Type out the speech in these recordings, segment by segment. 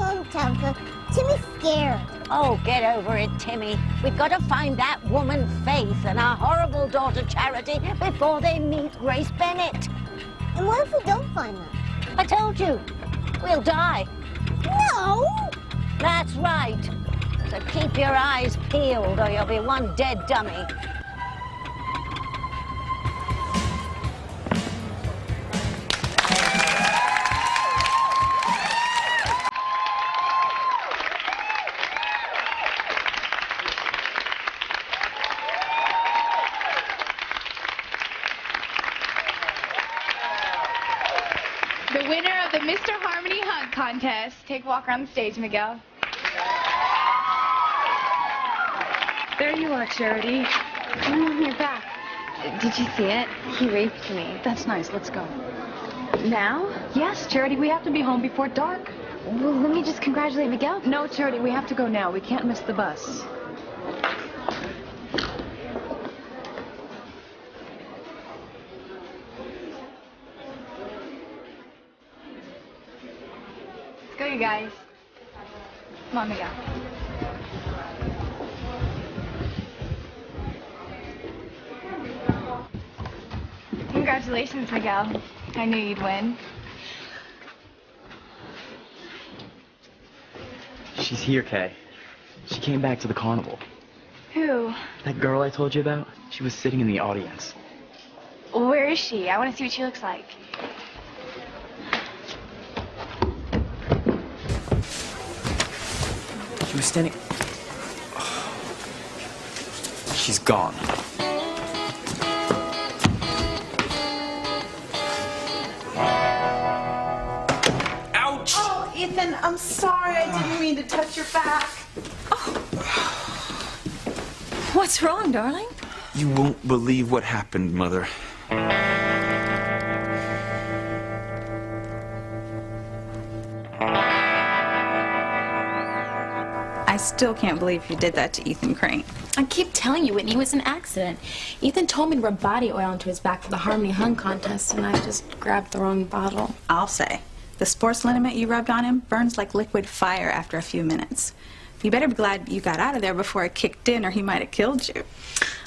alone, Tabitha. Timmy's scared. Oh, get over it, Timmy. We've got to find that woman, Faith, and our horrible daughter, Charity, before they meet Grace Bennett. And what if we don't find them? I told you. We'll die. No! That's right. So keep your eyes peeled, or you'll be one dead dummy. The winner of the Mr. Harmony Hug Contest. Take a walk around the stage, Miguel. There you are, Charity. Come on, you're back. Did you see it? He raped me. That's nice. Let's go. Now? Yes, Charity, we have to be home before dark. Well, let me just congratulate Miguel. No, Charity, we have to go now. We can't miss the bus. Let's go, you guys. Come on, Miguel. Congratulations, Miguel. I knew you'd win. She's here, Kay. She came back to the carnival. Who? That girl I told you about, she was sitting in the audience. Where is she? I want to see what she looks like. She was standing... She's gone. Ouch! Oh, Ethan, I'm sorry. I didn't mean to touch your back. What's wrong, darling? You won't believe what happened, Mother. I still can't believe you did that to Ethan Crane. I keep telling you, Whitney, it was an accident. Ethan told me to rub body oil into his back for the Harmony Hung contest, and I just grabbed the wrong bottle. I'll say, the sports liniment you rubbed on him burns like liquid fire after a few minutes. You better be glad you got out of there before it kicked in, or he might have killed you.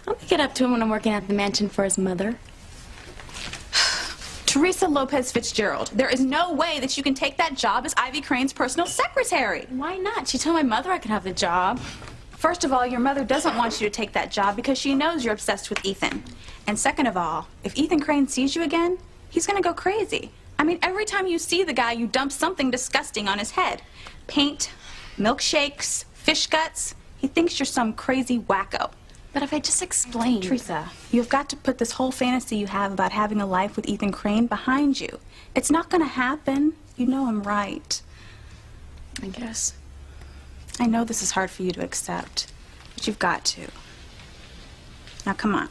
I'll make it up to him when I'm working at the mansion for his mother. Teresa Lopez Fitzgerald, there is no way that you can take that job as Ivy Crane's personal secretary. Why not? She told my mother I could have the job. First of all, your mother doesn't want you to take that job because she knows you're obsessed with Ethan. And second of all, if Ethan Crane sees you again, he's gonna go crazy. I mean, every time you see the guy, you dump something disgusting on his head. Paint, milkshakes, fish guts. He thinks you're some crazy wacko. But if I just explained... Teresa, you've got to put this whole fantasy you have about having a life with Ethan Crane behind you. It's not gonna happen. You know I'm right. I guess. I know this is hard for you to accept, but you've got to. Now, come on.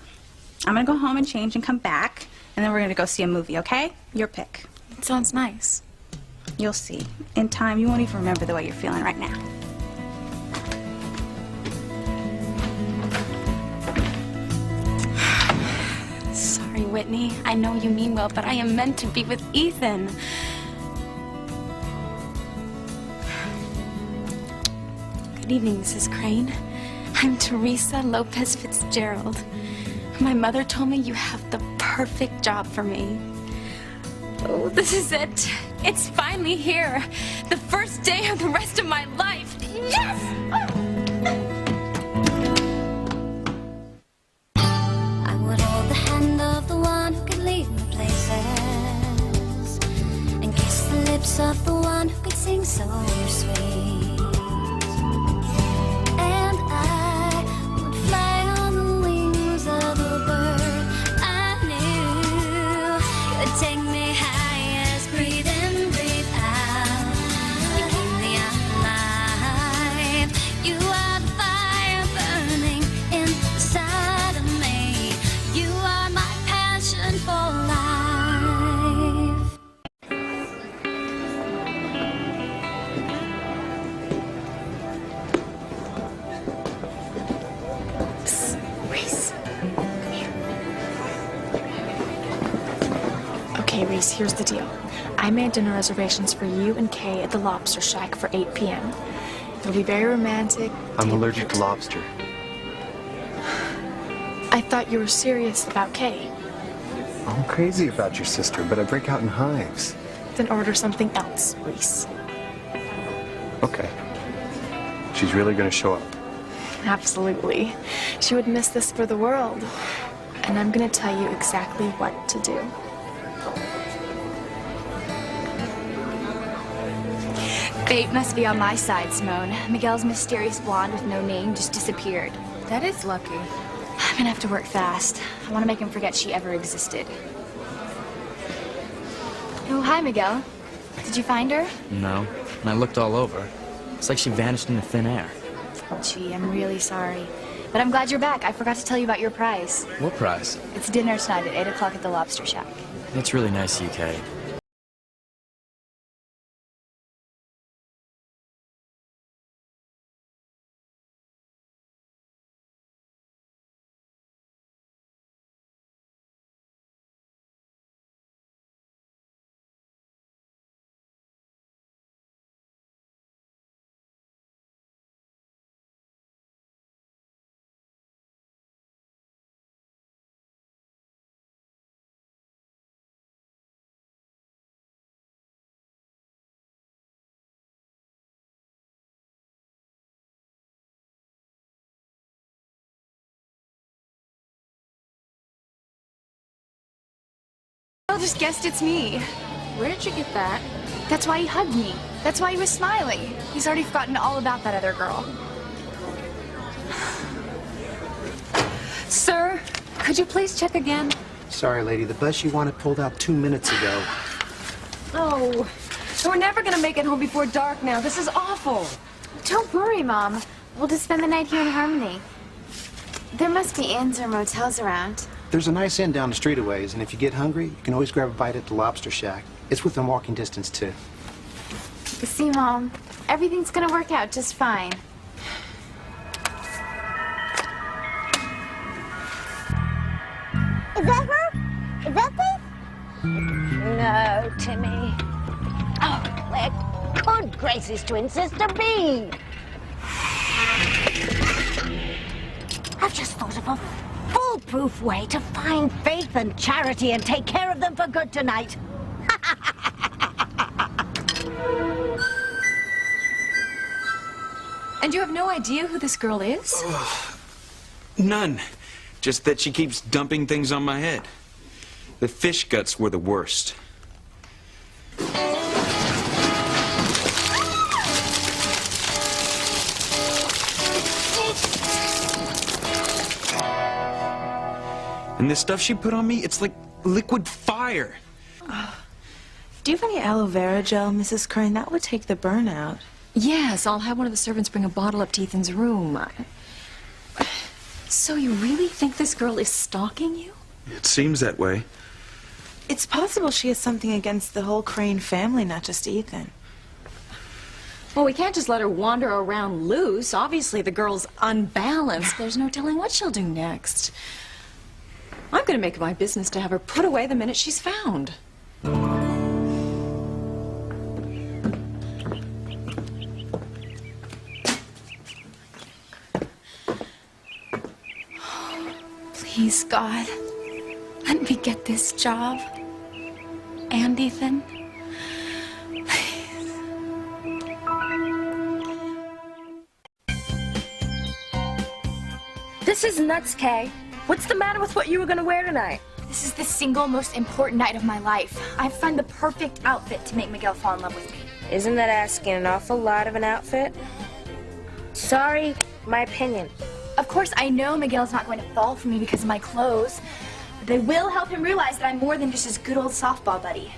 I'm gonna go home and change and come back, and then we're gonna go see a movie, okay? Your pick. It sounds nice. You'll see. In time, you won't even remember the way you're feeling right now. Sorry, Whitney. I know you mean well, but I am meant to be with Ethan. Good evening, Mrs. Crane. I'm Teresa Lopez Fitzgerald. My mother told me you have the perfect job for me. Oh, this is it. It's finally here. The first day of the rest of my life. Yes! I would hold the hand of the one who could lead me places, and kiss the lips of the one who could sing so sweet. And I would fly on the wings of a bird I knew. You would take me high as breathe in, breathe out. You keep me alive. You are the fire burning inside of me. You are my passion for life. Psst, Reese. Come here. Okay, Reese, here's the deal. I made dinner reservations for you and Kay at the Lobster Shack for 8 p.m. It'll be very romantic. I'm allergic to lobster. I thought you were serious about Kay. I'm crazy about your sister, but I break out in hives. Then order something else, Reese. Okay. She's really gonna show up. Absolutely. She would miss this for the world. And I'm gonna tell you exactly what to do. Fate must be on my side, Simone. Miguel's mysterious blonde with no name just disappeared. That is lucky. I'm gonna have to work fast. I want to make him forget she ever existed. Oh, hi, Miguel. Did you find her? No, and I looked all over. It's like she vanished into thin air. Gee, I'm really sorry. But I'm glad you're back. I forgot to tell you about your prize. What prize? It's dinner tonight at 8 o'clock at the Lobster Shack. It's really nice of you, Kay. I just guessed it's me. Where did you get that? That's why he hugged me. That's why he was smiling. He's already forgotten all about that other girl. Sir, could you please check again? Sorry, lady. The bus you wanted pulled out 2 minutes ago. Oh, we're never gonna make it home before dark now. This is awful. Don't worry, Mom. We'll just spend the night here in Harmony. There must be inns or motels around. There's a nice inn down the street a ways, and if you get hungry, you can always grab a bite at the Lobster Shack. It's within walking distance, too. See, Mom, everything's gonna work out just fine. Is that her? Is that Faith? No, Timmy. Oh, where good graces twin sister be? I've just thought of a foolproof way to find Faith and Charity and take care of them for good tonight. And you have no idea who this girl is? None. Just that she keeps dumping things on my head. The fish guts were the worst. And the stuff she put on me, it's like liquid fire. Do you have any aloe vera gel, Mrs. Crane? That would take the burn out. Yes, I'll have one of the servants bring a bottle up to Ethan's room. So you really think this girl is stalking you? It seems that way. It's possible she has something against the whole Crane family, not just Ethan. Well, we can't just let her wander around loose. Obviously, the girl's unbalanced. There's no telling what she'll do next. I'm going to make it my business to have her put away the minute she's found. Please, God, let me get this job. And Ethan. Please. This is nuts, Kay. What's the matter with what you were gonna wear tonight? This is the single most important night of my life. I've found the perfect outfit to make Miguel fall in love with me. Isn't that asking an awful lot of an outfit? Sorry, my opinion. Of course, I know Miguel's not going to fall for me because of my clothes, but they will help him realize that I'm more than just his good old softball buddy.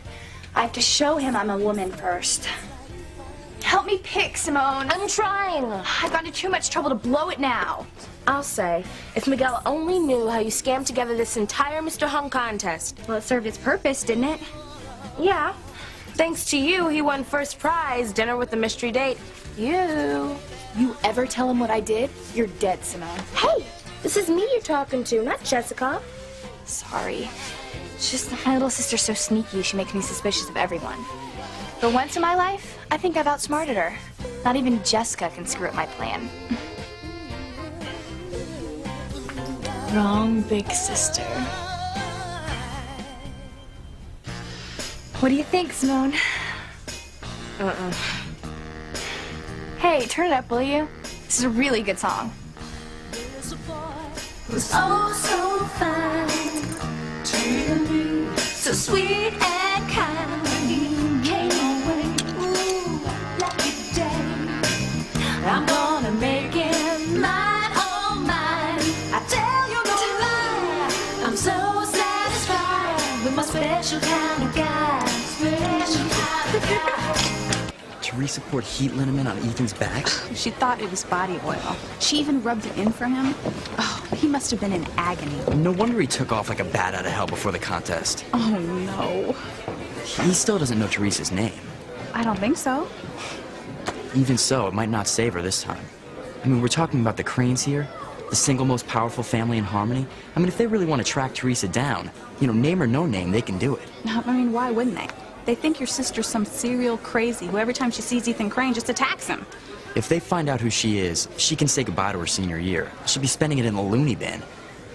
I have to show him I'm a woman first. Help me pick, Simone. I'm trying. I've gone to too much trouble to blow it now. I'll say, if Miguel only knew how you scammed together this entire Mr. Hung contest. Well, it served its purpose, didn't it? Yeah. Thanks to you, he won first prize, dinner with the mystery date. You ever tell him what I did, you're dead, Simone. Hey, this is me you're talking to, not Jessica. Sorry. It's just that my little sister's so sneaky, she makes me suspicious of everyone. But once in my life, I think I've outsmarted her. Not even Jessica can screw up my plan. Wrong, big sister. What do you think, Simone? Hey, turn it up, will you? This is a really good song. Was oh so fine, treating me so sweet and kind. Came away, ooh, lucky day. I'm gonna make him mine, oh mine. I tell you no lie, I'm so satisfied with my special kind of guy. Special kind of guy. Teresa poured heat liniment on Ethan's back? She thought it was body oil. She even rubbed it in for him. Oh, he must have been in agony. No wonder he took off like a bat out of hell before the contest. Oh, no. He still doesn't know Teresa's name. I don't think so. Even so, it might not save her this time. I mean, we're talking about the Cranes here, the single most powerful family in Harmony. I mean, if they really want to track Teresa down, you know, name or no name, they can do it. I mean, why wouldn't they? They think your sister's some serial crazy who every time she sees Ethan Crane just attacks him. If they find out who she is, she can say goodbye to her senior year. She'll be spending it in the loony bin.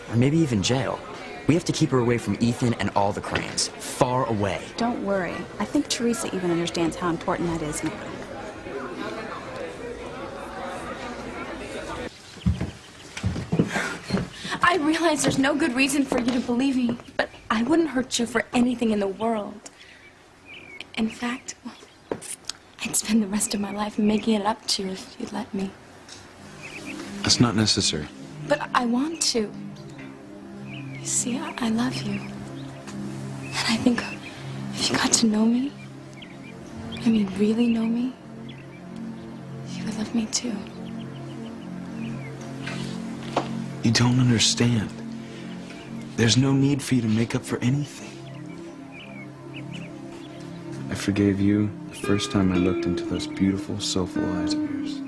Or maybe even jail. We have to keep her away from Ethan and all the Cranes. Far away. Don't worry. I think Teresa even understands how important that is now. I realize there's no good reason for you to believe me, but I wouldn't hurt you for anything in the world. In fact, I'd spend the rest of my life making it up to you if you'd let me. That's not necessary. But I want to. You see, I love you. And I think if you got to know me, I mean really know me, you would love me too. You don't understand. There's no need for you to make up for anything. I forgave you the first time I looked into those beautiful, soulful eyes of yours.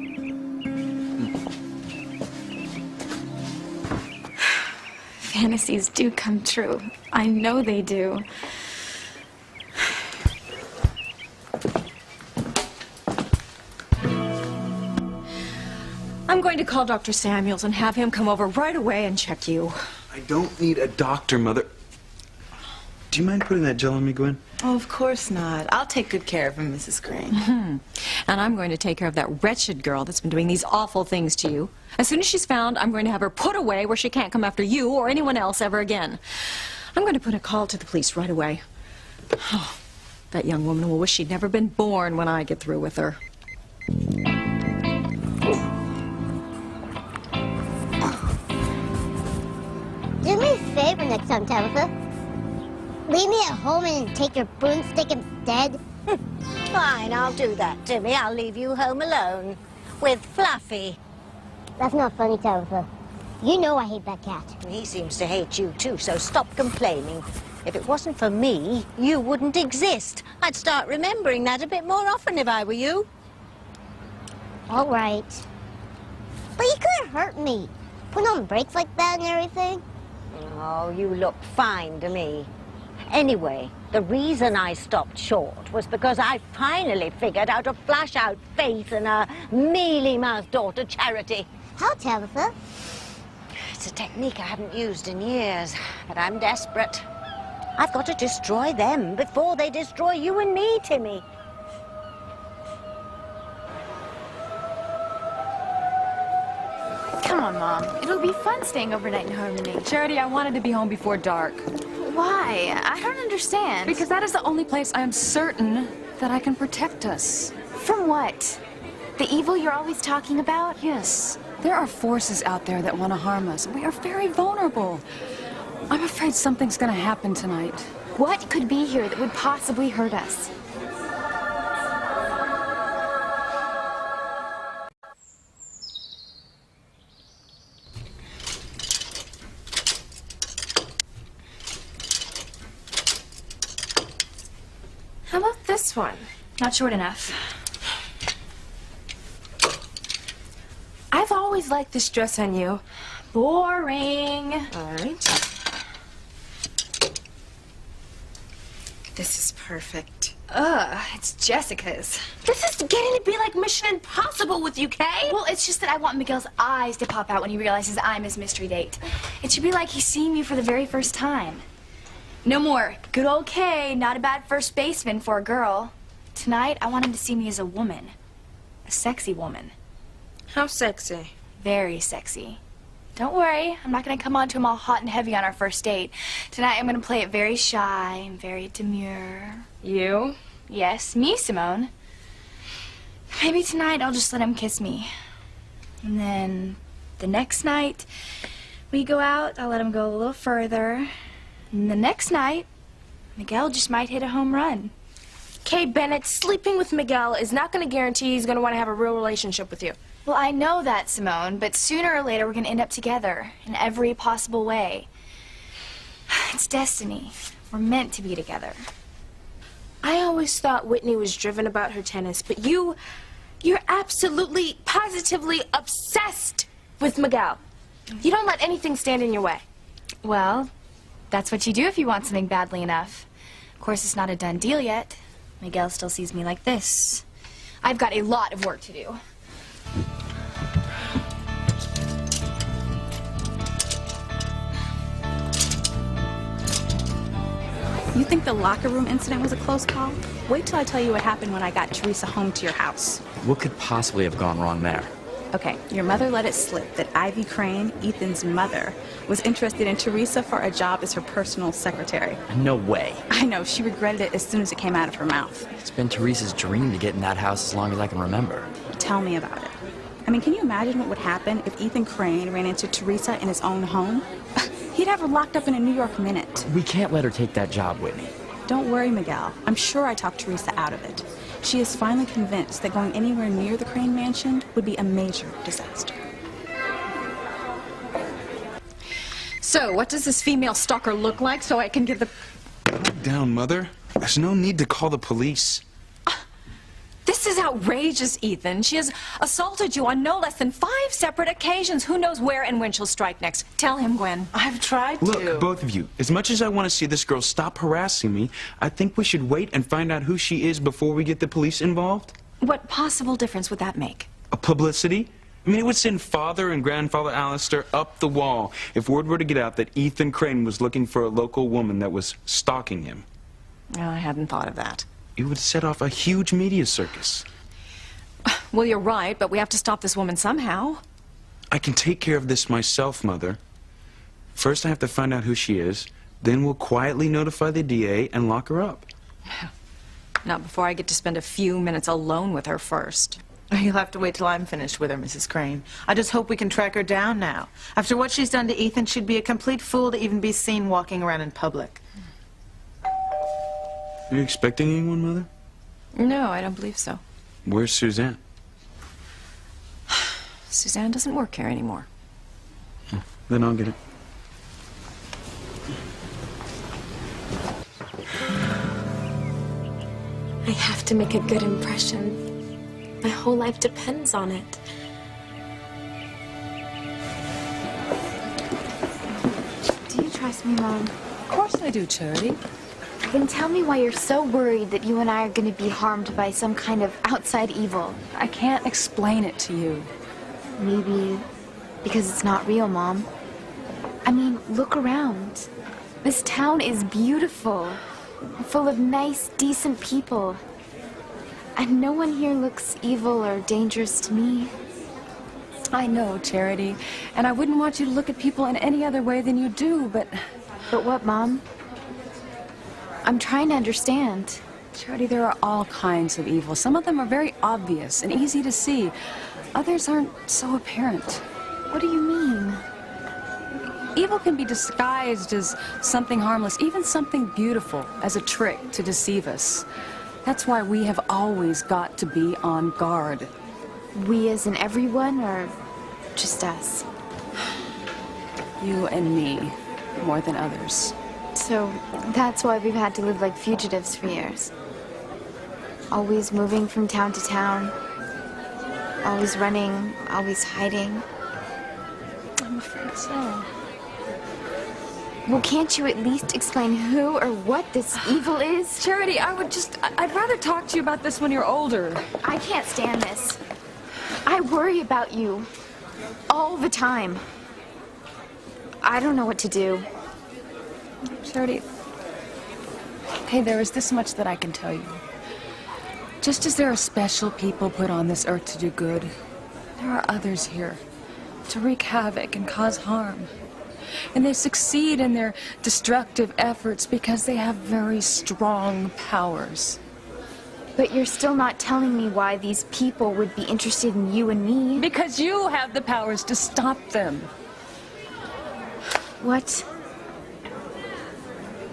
Fantasies do come true. I know they do. I'm going to call Dr. Samuels and have him come over right away and check you. I don't need a doctor, Mother. Do you mind putting that gel on me, Gwen? Oh, of course not. I'll take good care of him, Mrs. Crane. And I'm going to take care of that wretched girl that's been doing these awful things to you. As soon as she's found, I'm going to have her put away where she can't come after you or anyone else ever again. I'm going to put a call to the police right away. Oh, that young woman will wish she'd never been born when I get through with her. Do me a favor next time, Tabitha. Leave me at home and take your broomstick instead. Fine, I'll do that, Timmy. I'll leave you home alone with Fluffy. That's not funny, Tabitha. You know I hate that cat. He seems to hate you too, so stop complaining. If it wasn't for me, you wouldn't exist. I'd start remembering that a bit more often if I were you. All right. But you couldn't hurt me. Putting on brakes like that and everything. Oh, you look fine to me. Anyway, the reason I stopped short was because I finally figured out how to flash out faith in a mealy-mouthed daughter Charity. How, Tabitha? It's a technique I haven't used in years, but I'm desperate. I've got to destroy them before they destroy you and me, Timmy. Come on, Mom. It'll be fun staying overnight in Harmony. Charity, I wanted to be home before dark. Why? I don't understand. Because that is the only place I am certain that I can protect us. From what? The evil you're always talking about? Yes. There are forces out there that want to harm us. We are very vulnerable. I'm afraid something's going to happen tonight. What could be here that would possibly hurt us? How about this one? Not short enough. I've always liked this dress on you. Boring. All right. This is perfect. Ugh, it's Jessica's. This is getting to be like Mission Impossible with you, Kay. Well, it's just that I want Miguel's eyes to pop out when he realizes I'm his mystery date. It should be like he's seeing me for the very first time. No more good old Kay, not a bad first baseman for a girl. Tonight, I want him to see me as a woman. A sexy woman. How sexy? Very sexy. Don't worry, I'm not gonna come on to him all hot and heavy on our first date. Tonight, I'm gonna play it very shy and very demure. You? Yes, me, Simone. Maybe tonight I'll just let him kiss me. And then the next night we go out, I'll let him go a little further. And the next night, Miguel just might hit a home run. Kay Bennett, sleeping with Miguel is not going to guarantee he's going to want to have a real relationship with you. Well, I know that, Simone, but sooner or later we're gonna end up together in every possible way. It's destiny. We're meant to be together. I always thought Whitney was driven about her tennis, but you're absolutely, positively obsessed with Miguel. You don't let anything stand in your way. Well, that's what you do if you want something badly enough. Of course, it's not a done deal yet. Miguel still sees me like this. I've got a lot of work to do. You think the locker room incident was a close call? Wait till I tell you what happened when I got Teresa home to your house. What could possibly have gone wrong there? Okay, your mother let it slip that Ivy Crane, Ethan's mother, was interested in Teresa for a job as her personal secretary. No way. I know, she regretted it as soon as it came out of her mouth. It's been Teresa's dream to get in that house as long as I can remember. Tell me about it. I mean, can you imagine what would happen if Ethan Crane ran into Teresa in his own home? He'd have her locked up in a New York minute. We can't let her take that job, Whitney. Don't worry, Miguel. I'm sure I talked Teresa out of it. She is finally convinced that going anywhere near the Crane mansion would be a major disaster. So, what does this female stalker look like so I can give the... Calm down, Mother. There's no need to call the police. This is outrageous, Ethan. She has assaulted you on no less than 5 separate occasions. Who knows where and when she'll strike next? Tell him, Gwen. I've tried to. Look, both of you, as much as I want to see this girl stop harassing me, I think we should wait and find out who she is before we get the police involved. What possible difference would that make? A publicity? I mean, it would send Father and Grandfather Alistair up the wall if word were to get out that Ethan Crane was looking for a local woman that was stalking him. I hadn't thought of that. It would set off a huge media circus. Well, you're right, but we have to stop this woman somehow. I can take care of this myself, Mother. First, I have to find out who she is. Then we'll quietly notify the DA and lock her up. Not before I get to spend a few minutes alone with her first. You'll have to wait till I'm finished with her, Mrs. Crane. I just hope we can track her down now. After what she's done to Ethan, she'd be a complete fool to even be seen walking around in public. Are you expecting anyone, Mother? No, I don't believe so. Where's Suzanne? Suzanne doesn't work here anymore. Then I'll get it. I have to make a good impression. My whole life depends on it. Do you trust me, Mom? Of course I do, Charity. Then tell me why you're so worried that you and I are going to be harmed by some kind of outside evil. I can't explain it to you. Maybe because it's not real, Mom. I mean, look around. This town is beautiful, full of nice, decent people. And no one here looks evil or dangerous to me. I know, Charity, and I wouldn't want you to look at people in any other way than you do, but... But what, Mom? I'm trying to understand. Charity, there are all kinds of evil. Some of them are very obvious and easy to see. Others aren't so apparent. What do you mean? Evil can be disguised as something harmless, even something beautiful, as a trick to deceive us. That's why we have always got to be on guard. We as in everyone, or just us? You and me, more than others. So that's why we've had to live like fugitives for years. Always moving from town to town. Always running, always hiding. I'm afraid so. Well, can't you at least explain who or what this evil is? Charity, I'd rather talk to you about this when you're older. I can't stand this. I worry about you all the time. I don't know what to do. Charity, okay, there is this much that I can tell you. Just as there are special people put on this earth to do good, there are others here to wreak havoc and cause harm. And they succeed in their destructive efforts because they have very strong powers. But you're still not telling me why these people would be interested in you and me. Because you have the powers to stop them. What?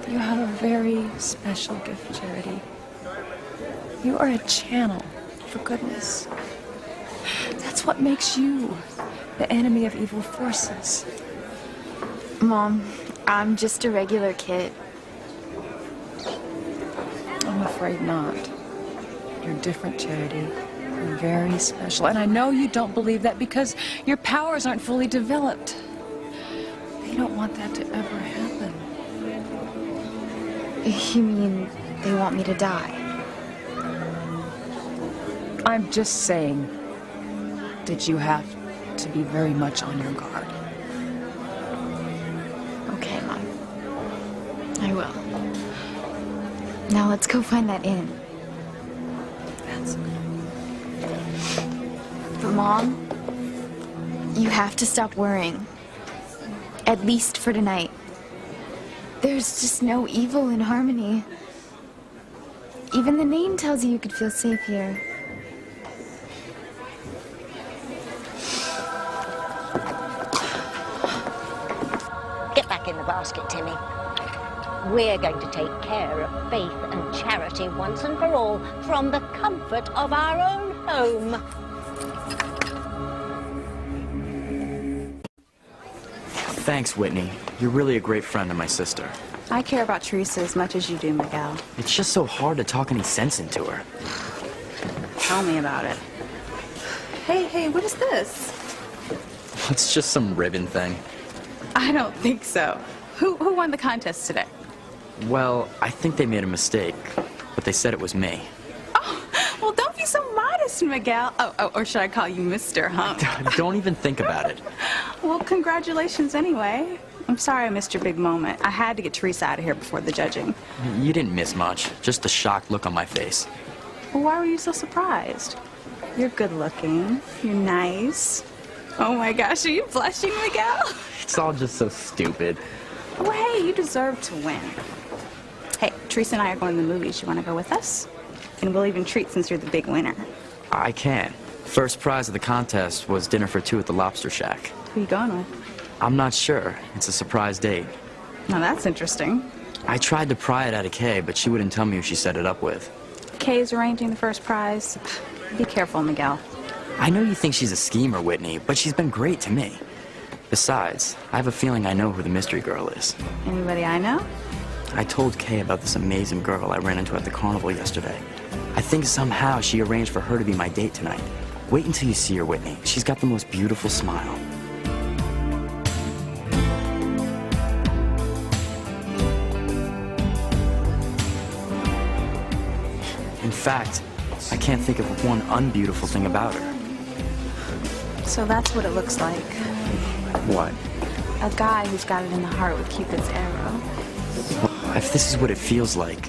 You have a very special gift, Charity. You are a channel for goodness. That's what makes you the enemy of evil forces. Mom, I'm just a regular kid. I'm afraid not. You're different, Charity. You're very special. And I know you don't believe that because your powers aren't fully developed. They don't want that to ever happen. You mean they want me to die? I'm just saying that you have to be very much on your guard. Okay, Mom. I will. Now let's go find that inn. That's But Mom, you have to stop worrying. At least for tonight. There's just no evil in Harmony. Even the name tells you could feel safe here. Get back in the basket, Timmy. We're going to take care of Faith and Charity once and for all from the comfort of our own home. Thanks, Whitney. You're really a great friend of my sister. I care about Teresa as much as you do, Miguel. It's just so hard to talk any sense into her. Tell me about it. Hey, what is this? It's just some ribbon thing. I don't think so. Who won the contest today? Well, I think they made a mistake, but they said it was me. Oh, well, don't be so modest, Miguel. Oh, or should I call you Mr., huh? Don't even think about it. Well, congratulations anyway. I'm sorry I missed your big moment. I had to get Teresa out of here before the judging. You didn't miss much, just a shocked look on my face. Well, why were you so surprised? You're good looking. You're nice. Oh my gosh, are you blushing, Miguel? It's all just so stupid. Oh, hey, you deserve to win. Hey, Teresa and I are going to the movies. You want to go with us? And we'll even treat since you're the big winner. I can. First prize of the contest was dinner for two at the Lobster Shack. Who you going with? I'm not sure. It's a surprise date. Now that's interesting. I tried to pry it out of Kay, but she wouldn't tell me who she set it up with. Kay's arranging the first prize. Be careful, Miguel. I know you think she's a schemer, Whitney, but she's been great to me. Besides, I have a feeling I know who the mystery girl is. Anybody I know? I told Kay about this amazing girl I ran into at the carnival yesterday. I think somehow she arranged for her to be my date tonight. Wait until you see her, Whitney. She's got the most beautiful smile. In fact, I can't think of one unbeautiful thing about her. So that's what it looks like. What? A guy who's got it in the heart with Cupid's arrow. Well, if this is what it feels like,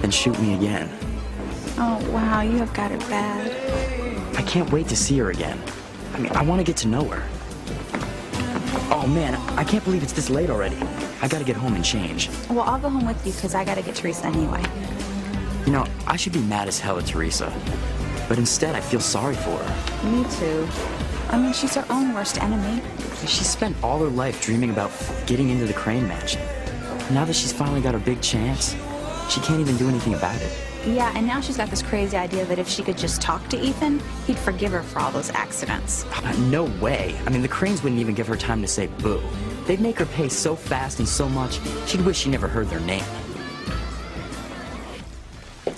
then shoot me again. Oh, wow, you have got it bad. I can't wait to see her again. I mean, I want to get to know her. Oh, man, I can't believe it's this late already. I gotta get home and change. Well, I'll go home with you because I got to get Teresa anyway. You know, I should be mad as hell at Teresa. But instead, I feel sorry for her. Me too. I mean, she's her own worst enemy. She spent all her life dreaming about getting into the Crane Mansion. Now that she's finally got her big chance, she can't even do anything about it. Yeah, and now she's got this crazy idea that if she could just talk to Ethan, he'd forgive her for all those accidents. No way. I mean, the Cranes wouldn't even give her time to say boo. They'd make her pay so fast and so much, she'd wish she never heard their name.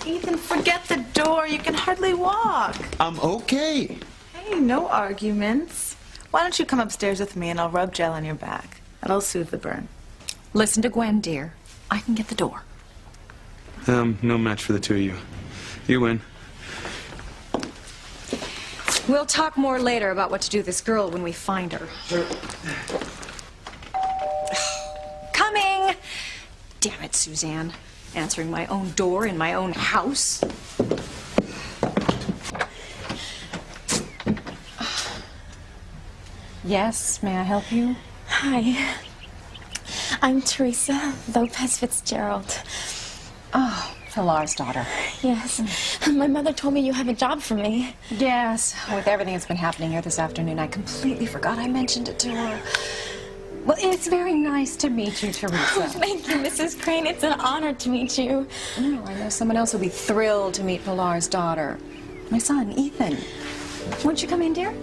Ethan, forget the door. You can hardly walk. I'm okay. Hey, no arguments. Why don't you come upstairs with me and I'll rub gel on your back. That'll soothe the burn. Listen to Gwen, dear. I can get the door. No match for the two of you. You win. We'll talk more later about what to do with this girl when we find her. Sure. Coming! Damn it, Suzanne. Answering my own door in my own house. Yes, may I help you? Hi. I'm Teresa Lopez Fitzgerald. Oh, Pilar's daughter. Yes. My mother told me you have a job for me. Yes, with everything that's been happening here this afternoon, I completely forgot I mentioned it to her. Well, it's very nice to meet you, Teresa. Thank you, Mrs. Crane. It's an honor to meet you. Oh, I know someone else will be thrilled to meet Pilar's daughter. My son, Ethan. Won't you come in, dear?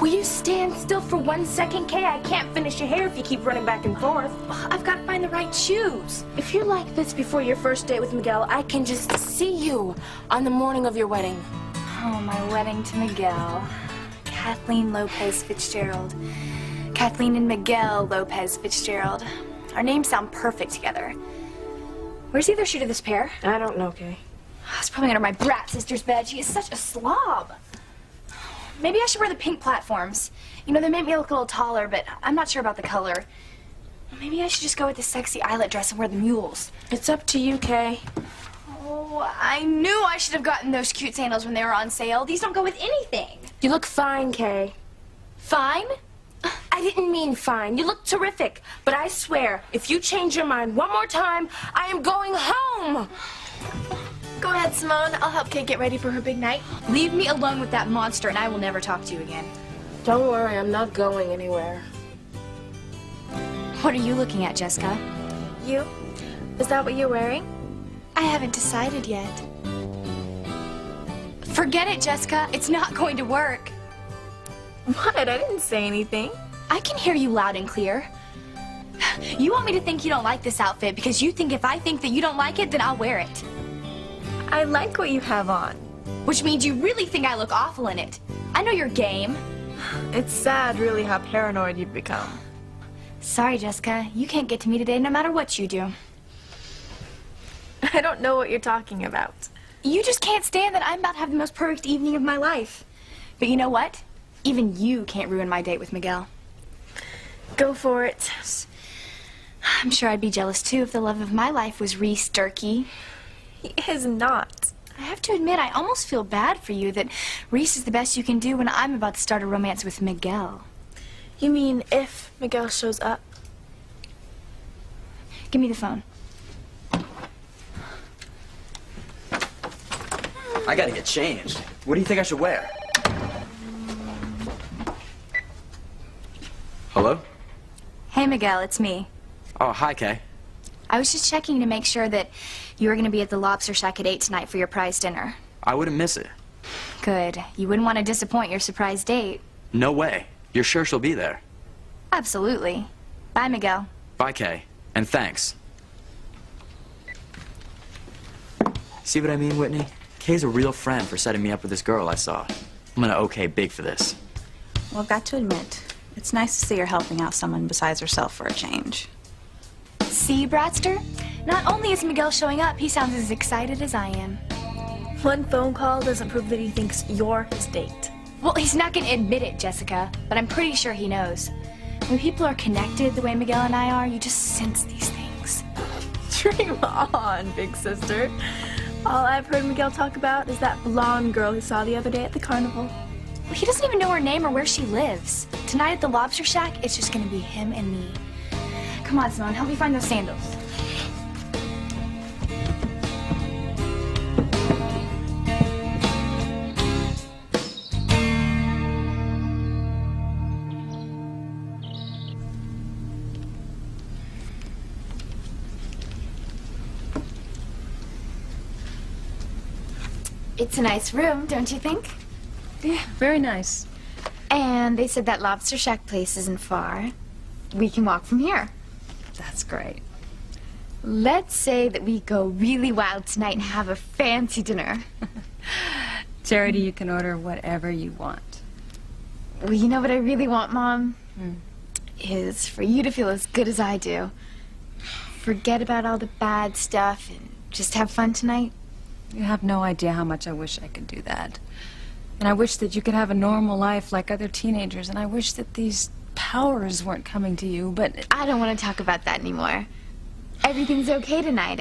Will you stand still for 1 second, Kay? I can't finish your hair if you keep running back and forth. I've got to find the right shoes. If you're like this before your first date with Miguel, I can just see you on the morning of your wedding. Oh, my wedding to Miguel. Kathleen Lopez Fitzgerald. Kathleen and Miguel Lopez Fitzgerald. Our names sound perfect together. Where's the other shoe to this pair? I don't know, Kay. It's probably under my brat sister's bed. She is such a slob. Maybe I should wear the pink platforms. You know, they make me look a little taller, but I'm not sure about the color. Maybe I should just go with the sexy eyelet dress and wear the mules. It's up to you, Kay. Oh, I knew I should have gotten those cute sandals when they were on sale. These don't go with anything. You look fine, Kay. Fine? I didn't mean fine. You look terrific. But I swear, if you change your mind one more time, I am going home. Go ahead, Simone. I'll help Kay get ready for her big night. Leave me alone with that monster and I will never talk to you again. Don't worry, I'm not going anywhere. What are you looking at, Jessica? You? Is that what you're wearing? I haven't decided yet. Forget it, Jessica. It's not going to work. What? I didn't say anything. I can hear you loud and clear. You want me to think you don't like this outfit because you think if I think that you don't like it, then I'll wear it. I like what you have on. Which means you really think I look awful in it. I know your game. It's sad, really, how paranoid you've become. Sorry, Jessica. You can't get to me today no matter what you do. I don't know what you're talking about. You just can't stand that I'm about to have the most perfect evening of my life. But you know what? Even you can't ruin my date with Miguel. Go for it. I'm sure I'd be jealous too if the love of my life was Reese Durkee. He is not. I have to admit, I almost feel bad for you that Reese is the best you can do when I'm about to start a romance with Miguel. You mean if Miguel shows up? Give me the phone. I gotta get changed. What do you think I should wear? Hello? Hey, Miguel, it's me. Oh, hi, Kay. I was just checking to make sure that you were going to be at the Lobster Shack at 8 tonight for your prize dinner. I wouldn't miss it. Good. You wouldn't want to disappoint your surprise date. No way. You're sure she'll be there? Absolutely. Bye, Miguel. Bye, Kay. And thanks. See what I mean, Whitney? Kay's a real friend for setting me up with this girl I saw. I'm gonna okay big for this. Well, I've got to admit, it's nice to see her helping out someone besides herself for a change. See, Bratster? Not only is Miguel showing up, he sounds as excited as I am. One phone call doesn't prove that he thinks you're his date. Well, he's not going to admit it, Jessica, but I'm pretty sure he knows. When people are connected the way Miguel and I are, you just sense these things. Dream on, big sister. All I've heard Miguel talk about is that blonde girl he saw the other day at the carnival. Well, he doesn't even know her name or where she lives. Tonight at the Lobster Shack, it's just going to be him and me. Come on, Simone, help me find those sandals. It's a nice room, don't you think? Yeah, very nice. And they said that Lobster Shack place isn't far. We can walk from here. That's great. Let's say that we go really wild tonight and have a fancy dinner. Charity, you can order whatever you want. Well, you know what I really want, Mom? Is for you to feel as good as I do. Forget about all the bad stuff and just have fun tonight. You have no idea how much I wish I could do that. And I wish that you could have a normal life like other teenagers, and I wish that these powers weren't coming to you, but... I don't want to talk about that anymore. Everything's okay tonight,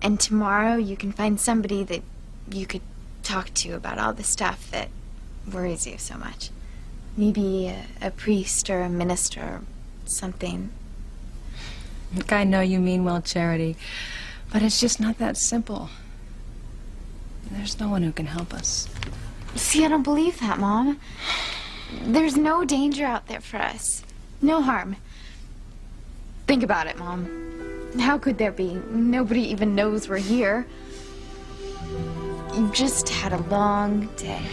and tomorrow you can find somebody that you could talk to about all the stuff that worries you so much. Maybe a priest or a minister or something. Look, I know you mean well, Charity, but it's just not that simple. There's no one who can help us. See, I don't believe that, Mom. There's no danger out there for us. No harm. Think about it, Mom. How could there be? Nobody even knows we're here. You just had a long day.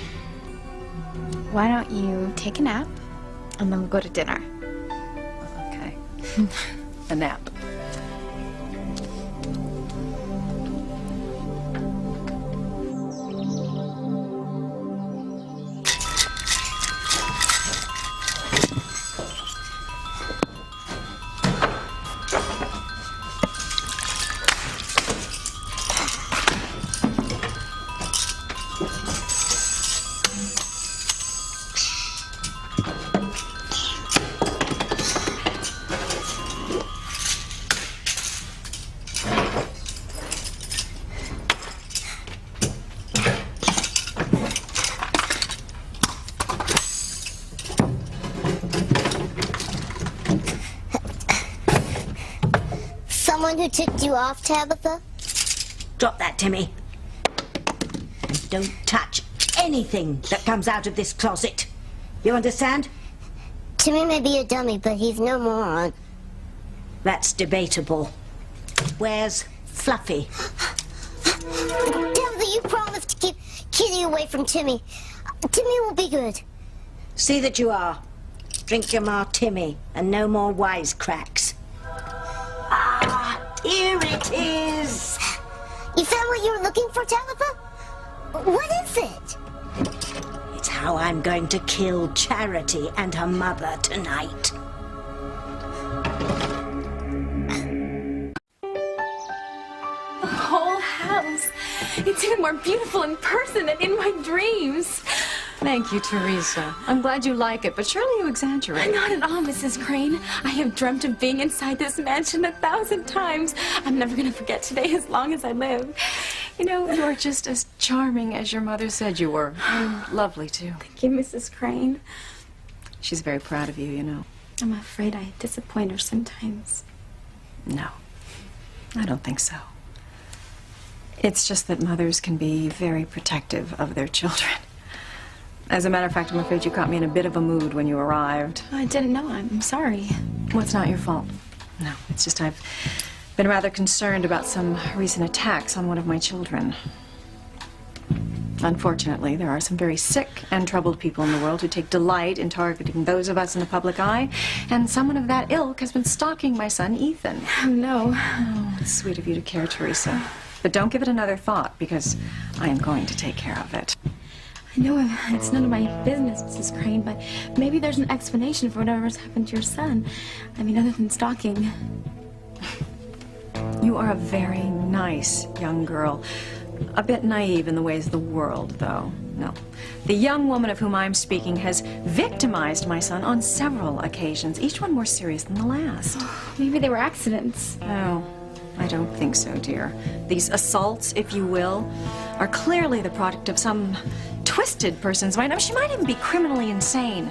Why don't you take a nap, and then we'll go to dinner. Okay. A nap. Someone who tipped you off, Tabitha? Drop that, Timmy. And don't touch anything that comes out of this closet. You understand? Timmy may be a dummy, but he's no moron. That's debatable. Where's Fluffy? Tabitha, you promised to keep Kitty away from Timmy. Timmy will be good. See that you are. Drink your martini and no more wisecracks. Ah, here it is. You found what you were looking for, Tabitha? What is it? It's how I'm going to kill Charity and her mother tonight. The whole house. It's even more beautiful in person than in my dreams. Thank you, Teresa. I'm glad you like it, but surely you exaggerate. Not at all, Mrs. Crane. I have dreamt of being inside this mansion 1,000 times. I'm never going to forget today as long as I live. You know, you're just as charming as your mother said you were. And lovely, too. Thank you, Mrs. Crane. She's very proud of you, you know. I'm afraid I disappoint her sometimes. No, I don't think so. It's just that mothers can be very protective of their children. As a matter of fact, I'm afraid you caught me in a bit of a mood when you arrived. I didn't know. I'm sorry. Well, it's not your fault. No, it's just I've been rather concerned about some recent attacks on one of my children. Unfortunately, there are some very sick and troubled people in the world who take delight in targeting those of us in the public eye, and someone of that ilk has been stalking my son, Ethan. Oh, no. Oh, it's sweet of you to care, Teresa. But don't give it another thought, because I am going to take care of it. I know it's none of my business, Mrs. Crane, but maybe there's an explanation for whatever's happened to your son. I mean, other than stalking. You are a very nice young girl. A bit naive in the ways of the world, though. No. The young woman of whom I'm speaking has victimized my son on several occasions, each one more serious than the last. Maybe they were accidents. No, I don't think so, dear. These assaults, if you will, are clearly the product of some twisted person's mind. I mean, she might even be criminally insane.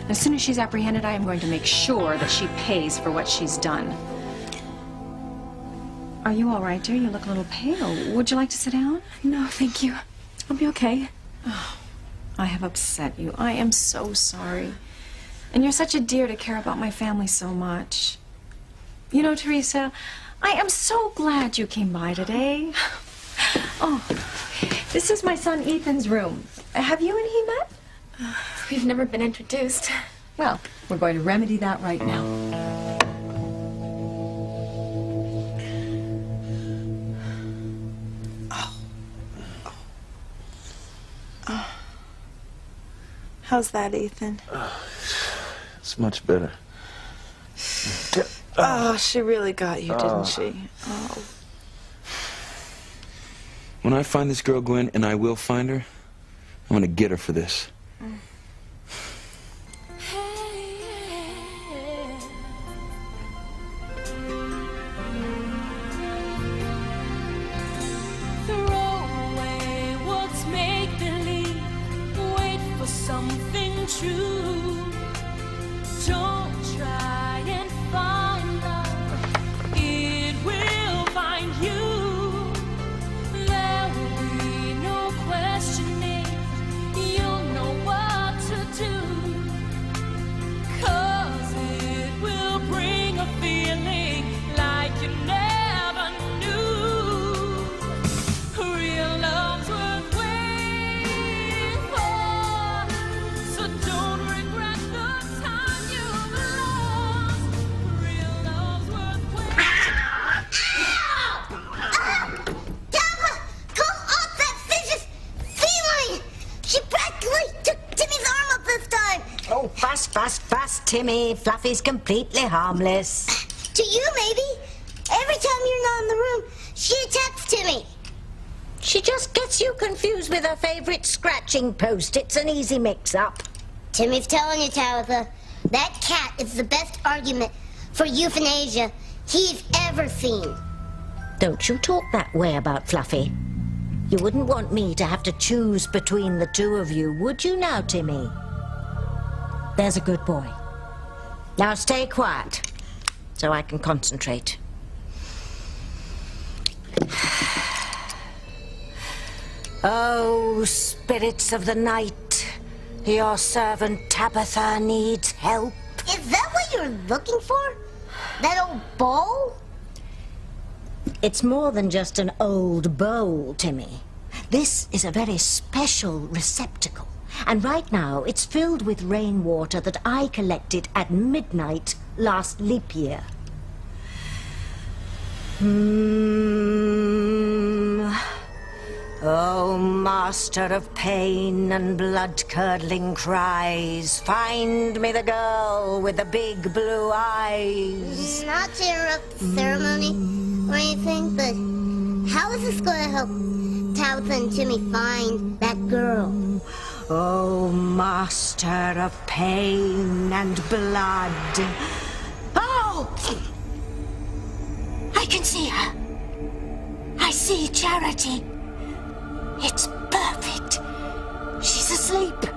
As soon as she's apprehended, I am going to make sure that she pays for what she's done. Are you all right, dear? You look a little pale. Would you like to sit down? No, thank you. I'll be okay. Oh, I have upset you. I am so sorry. And you're such a dear to care about my family so much. You know, Teresa, I am so glad you came by today. Oh, this is my son Ethan's room. Have you and he met? We've never been introduced. Well, we're going to remedy that right now. How's that, Ethan? It's much better. Oh, she really got you, didn't she? Oh. When I find this girl, Gwen, and I will find her, I'm gonna get her for this. Something true. Don't try and find love. It will find you. There will be no questioning. You'll know what to do. 'Cause it will bring a feeling like you never knew. Real love's worth waiting for. So don't regret the time you've lost. Real love's worth waiting. Tabitha, come off that vicious feline! She practically took Timmy's arm up this time. Oh, fast, Timmy. Fluffy's completely harmless. To you, maybe. Every time you're not in the room, she attacks Timmy. She just gets you confused with her favorite scratching post. It's an easy mix-up. Timmy's telling you, Tabitha, that cat is the best argument for euthanasia he's ever seen. Don't you talk that way about Fluffy. You wouldn't want me to have to choose between the two of you, would you now, Timmy? There's a good boy. Now stay quiet, so I can concentrate. Oh, spirits of the night, your servant Tabitha needs help. Is that what you're looking for? That old bowl? It's more than just an old bowl, Timmy. This is a very special receptacle. And right now, it's filled with rainwater that I collected at midnight last leap year. Oh, master of pain and blood-curdling cries, find me the girl with the big blue eyes. Not to interrupt the ceremony or anything, but how is this going to help Tabitha and Timmy find that girl? Oh, master of pain and blood. Oh! I can see her. I see Charity. It's perfect. She's asleep.